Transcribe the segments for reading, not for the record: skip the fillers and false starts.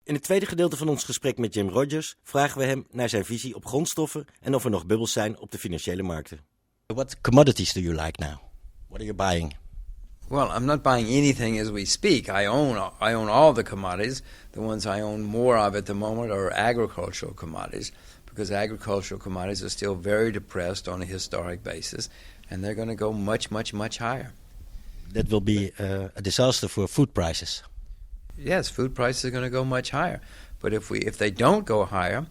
In het tweede gedeelte van ons gesprek met Jim Rogers vragen we hem naar zijn visie op grondstoffen en of er nog bubbels zijn op de financiële markten. What commodities do you like now? What are you buying? Well, I'm not buying anything as we speak. I own all the commodities. The ones I own more of at the moment are agricultural commodities, because agricultural commodities are still very depressed on a historic basis, and they're going to go much, much, much higher. That will be a disaster for food prices. Yes, food prices are going to go much higher. But if they don't go higher,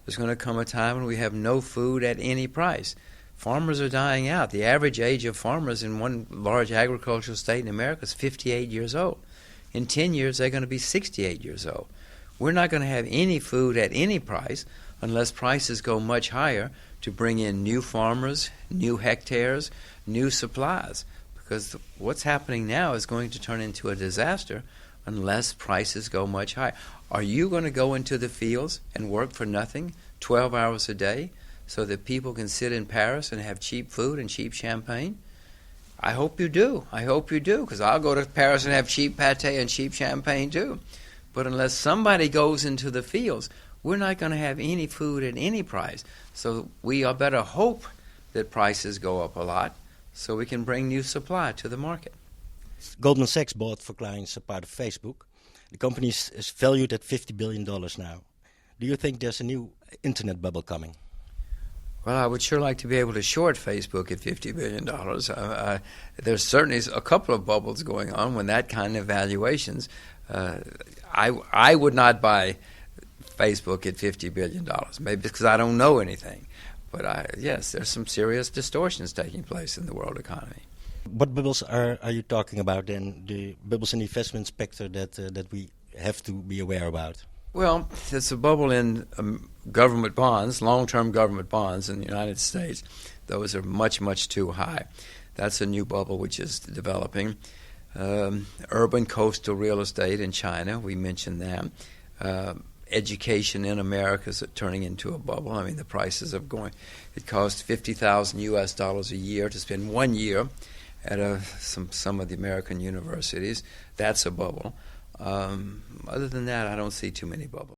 there's going to come a time when we have no food at any price. Farmers are dying out. The average age of farmers in one large agricultural state in America is 58 years old. In 10 years, they're going to be 68 years old. We're not going to have any food at any price unless prices go much higher to bring in new farmers, new hectares, new supplies. Because what's happening now is going to turn into a disaster unless prices go much higher. Are you going to go into the fields and work for nothing 12 hours a day so that people can sit in Paris and have cheap food and cheap champagne? I hope you do. I hope you do, because I'll go to Paris and have cheap pâté and cheap champagne too. But unless somebody goes into the fields, we're not going to have any food at any price. So we are better hope that prices go up a lot so we can bring new supply to the market. Goldman Sachs bought for clients a part of Facebook. The company is valued at $50 billion now. Do you think there's a new internet bubble coming? Well, I would sure like to be able to short Facebook at $50 billion. There's certainly a couple of bubbles going on when that kind of valuations. I would not buy Facebook at $50 billion, maybe because I don't know anything. But yes, there's some serious distortions taking place in the world economy. What bubbles are you talking about then? The bubbles in the investment sector that we have to be aware about? Well, there's a bubble in government bonds, long-term government bonds in the United States. Those are much, much too high. That's a new bubble which is developing. Urban coastal real estate in China, we mentioned that. Education in America is turning into a bubble. I mean, the prices are going. It costs $50,000 a year to spend 1 year at some of the American universities. That's a bubble. Other than that, I don't see too many bubbles.